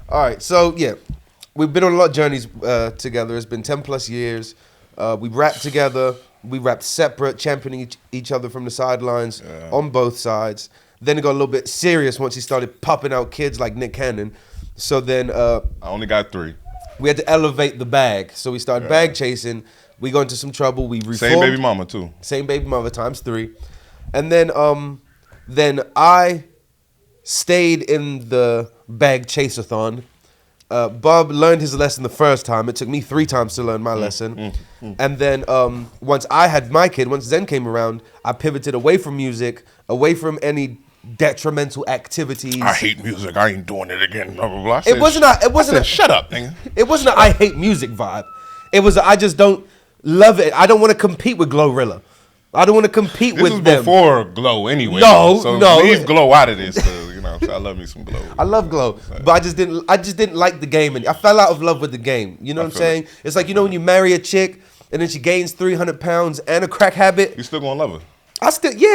All right, so yeah, we've been on a lot of journeys together. It's been 10 plus years. We rapped together. We rapped separate, championing each other from the sidelines on both sides. Then it got a little bit serious once he started popping out kids like Nick Cannon. So then I only got 3. We had to elevate the bag. So we started bag chasing. We got into some trouble. We reformed. Same baby mama too. Same baby mama times 3. And then I stayed in the bag chase-a-thon. Bob learned his lesson the first time. It took me 3 times to learn my lesson. And then once I had my kid, once Zen came around, I pivoted away from music, away from any detrimental activities. I hate music. I ain't doing it again. Blah blah blah. It wasn't. Shut up, nigga. It wasn't a I hate music vibe. It was I just don't love it. I don't want to compete with GLO. I don't want to compete with them. This was before GLO anyway. No. Leave GLO out of this. I love me some GLO. I love GLO, but I just didn't like the game, and I fell out of love with the game. You know what I'm saying? It's like, you know, when you marry a chick and then she gains 300 pounds and a crack habit. You still gonna love her?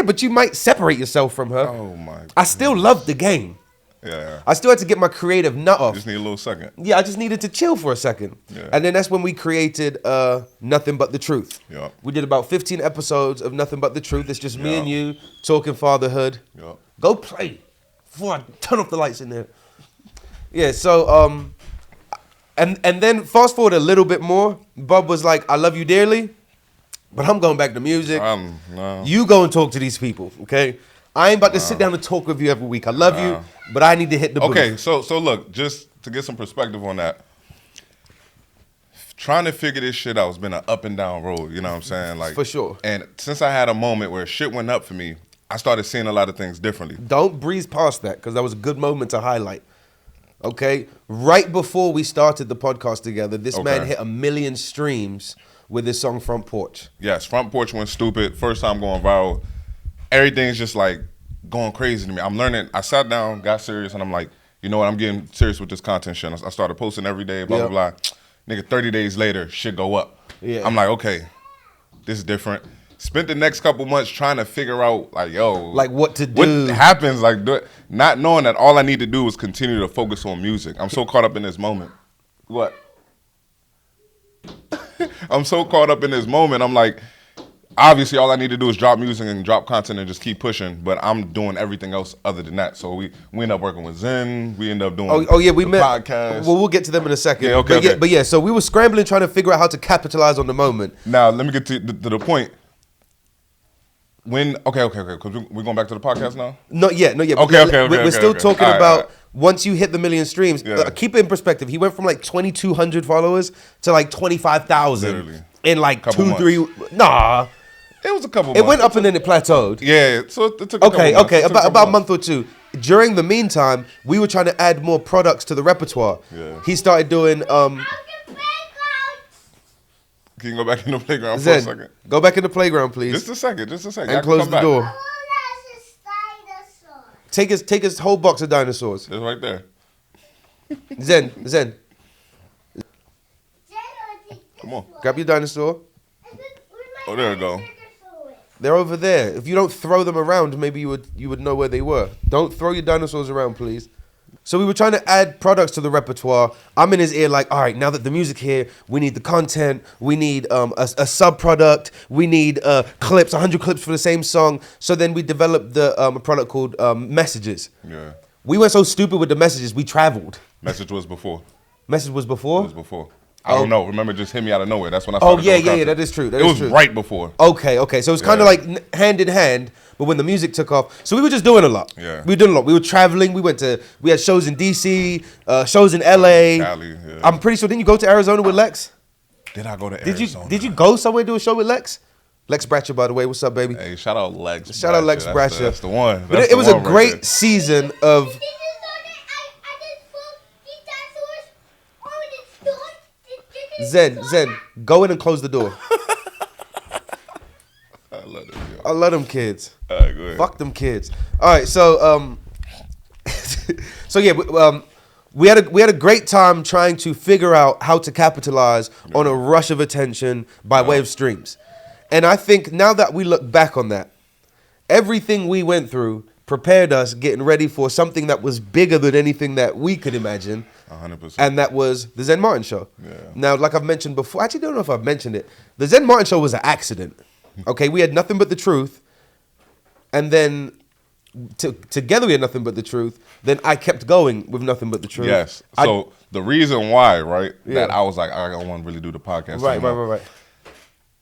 But you might separate yourself from her. Oh my God. I still love the game. Yeah. I still had to get my creative nut off. Just need a little second. Yeah, I just needed to chill for a second. Yeah. And then that's when we created Nothing But the Truth. Yeah. We did about 15 episodes of Nothing But the Truth. It's just me and you talking fatherhood. Yeah. Go play before I turn off the lights in there. Yeah, so and then fast forward a little bit more, Bob was like, I love you dearly, but I'm going back to music. No. You go and talk to these people, okay? I ain't about to sit down and talk with you every week. I love you, but I need to hit the booth. Okay, so look, just to get some perspective on that, trying to figure this shit out has been an up and down road, you know what I'm saying? Like, for sure. And since I had a moment where shit went up for me, I started seeing a lot of things differently. Don't breeze past that, because that was a good moment to highlight. Okay? Right before we started the podcast together, this man hit 1 million streams with his song Front Porch. Yes, Front Porch went stupid. First time going viral. Everything's just like going crazy to me. I'm learning. I sat down, got serious, and I'm like, you know what? I'm getting serious with this content shit. I started posting every day, blah, blah, blah. Nigga, 30 days later, shit go up. Yeah. I'm like, okay, this is different. Spent the next couple months trying to figure out, like, yo. Like what to do. What happens, like, not knowing that all I need to do is continue to focus on music. I'm so caught up in this moment. What? I'm so caught up in this moment. I'm like, obviously, all I need to do is drop music and drop content and just keep pushing. But I'm doing everything else other than that. So we end up working with Zen. We end up doing we met podcast. Well, we'll get to them in a second. Yeah, okay. But yeah, so we were scrambling trying to figure out how to capitalize on the moment. Now let me get to the point. Okay. Because we're going back to the podcast now. Not yet. Okay. We're still talking all about. Right. Once you hit the 1 million streams, keep it in perspective. He went from like 2,200 followers to like 25,000 in like couple 3. Nah. It was a couple months. It went up and then it plateaued. Yeah, so it took a couple months. Okay, about a month or 2. During the meantime, we were trying to add more products to the repertoire. Yeah. He started doing... Can you go back in the playground for a second? Go back in the playground, please. Just a second. And close the door. Take his whole box of dinosaurs. It's right there. Zen. Come on. Grab your dinosaur. Oh, there we go. They're over there. If you don't throw them around, maybe you would know where they were. Don't throw your dinosaurs around, please. So we were trying to add products to the repertoire. I'm in his ear like, all right, now that the music here, we need the content. We need a sub-product. We need clips, 100 clips for the same song. So then we developed a product called Messages. Yeah. We went so stupid with the messages, we traveled. Message was before. Message was before? It was before. I don't know. Remember, it just hit me out of nowhere. That's when I started. Yeah, that is true. It was right before. Okay. So it was kind of like hand in hand, but when the music took off. So we were just doing a lot. Yeah. We were doing a lot. We were traveling. We had shows in DC, shows in LA. Cali, yeah. I'm pretty sure, didn't you go to Arizona with Lex? Did I go to Arizona? Did you go somewhere to do a show with Lex? Lex Bratcher, by the way. What's up, baby? Hey, shout out Lex. Shout out Lex Bratcher. That's the one. But it was a great season of... Zen, go in and close the door. I love them kids. All right, go ahead. Fuck them kids. All right, so so yeah, we had a great time trying to figure out how to capitalize on a rush of attention by way of streams. And I think now that we look back on that, everything we went through prepared us, getting ready for something that was bigger than anything that we could imagine. 100%. And that was the Zen Martin Show. Yeah. Now, like I've mentioned before, I actually don't know if I've mentioned it. The Zen Martin Show was an accident. Okay, we had nothing but the truth. And then together we had nothing but the truth. Then I kept going with nothing but the truth. Yes. So the reason why, right, that Yeah. I was like, I don't want to really do the podcast Right. anymore.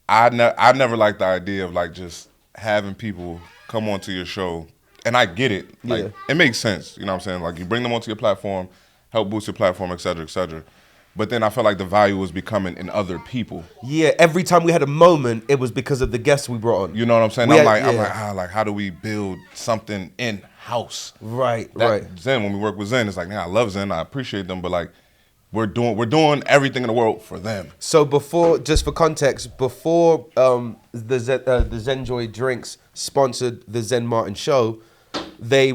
I never liked the idea of like just having people come onto your show, and I get it. Like Yeah. it makes sense. You know what I'm saying? Like you bring them onto your platform, help boost your platform, et cetera, et cetera. But then I felt like the value was becoming in other people. Yeah, every time we had a moment, it was because of the guests we brought on. You know what I'm saying? We I'm had- like, how do we build something in house? Right. Zen, when we work with Zen, it's like, I love Zen, I appreciate them, but like we're doing everything in the world for them. So before, just for context, before the Zenjoy Drinks sponsored the Zen Martin Show, they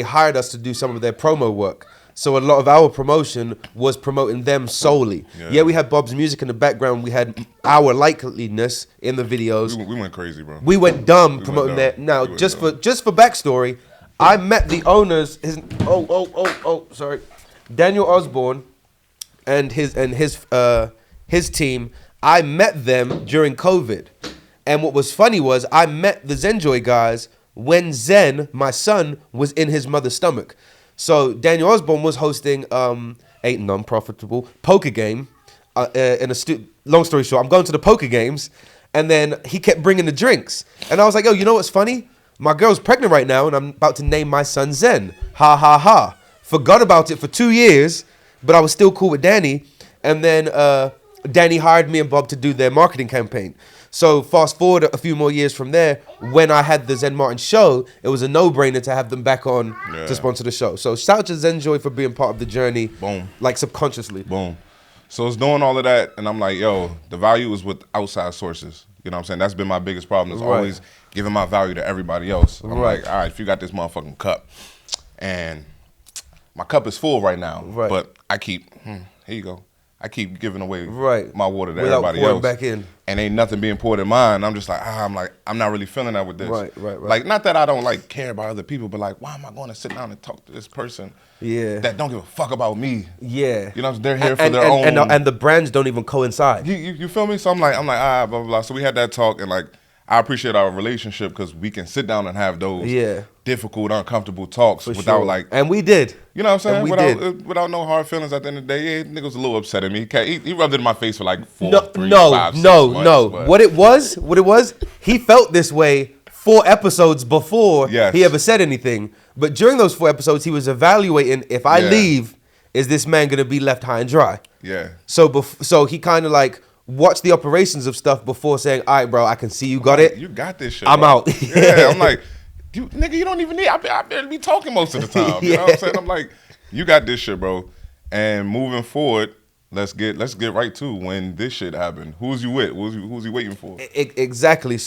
hired us to do some of their promo work. So a lot of our promotion was promoting them solely. Yeah, we had Bob's music in the background. We had our likeliness in the videos. We went crazy, bro. We went dumb promoting that. Now, just for backstory, I met the owners. Sorry, Daniel Osborne and his team. I met them during COVID, and what was funny was I met the Zenjoy guys when Zen, my son, was in his mother's stomach. So Daniel Osborne was hosting a non-profitable poker game in long story short, I'm going to the poker games, and then he kept bringing the drinks, and I was like, yo, you know what's funny? My girl's pregnant right now, and I'm about to name my son Zen. Ha ha ha. Forgot about it for 2 years, but I was still cool with Danny, and then Danny hired me and Bob to do their marketing campaign. So fast forward a few more years from there, when I had the Zen Martin Show, it was a no-brainer to have them back on to sponsor the show. So shout out to Zenjoy for being part of the journey. Boom. Like subconsciously. Boom. So it's doing all of that, and I'm like, yo, the value is with outside sources. You know what I'm saying? That's been my biggest problem. Is always giving my value to everybody else. I'm like, all right, if you got this motherfucking cup, and my cup is full right now, but I keep, here you go. I keep giving away my water to everybody else. Back in. And ain't nothing being poured in mine. I'm just like, I'm not really feeling that with this. Right. Like, not that I don't like care about other people, but like, why am I going to sit down and talk to this person that don't give a fuck about me? Yeah. You know, they're here for their own. And the brands don't even coincide. You feel me? So I'm like, blah, blah, blah. So we had that talk, and like, I appreciate our relationship because we can sit down and have those difficult, uncomfortable talks without like. And we did. You know what I'm saying? Without no hard feelings at the end of the day. Yeah, nigga was a little upset at me. He rubbed it in my face for like 4, 3, 5, 6 months. But What it was, he felt this way 4 episodes before he ever said anything. But during those 4 episodes, he was evaluating, if I leave, is this man going to be left high and dry? Yeah. So he kind of like watch the operations of stuff before saying, all right, bro, I can see you got it. You got this shit. I'm out. Yeah, I'm like, nigga, you don't even need, I barely be talking most of the time. You know what I'm saying? I'm like, you got this shit, bro. And moving forward, let's get right to when this shit happened. Who's you with? Who's he waiting for? Exactly.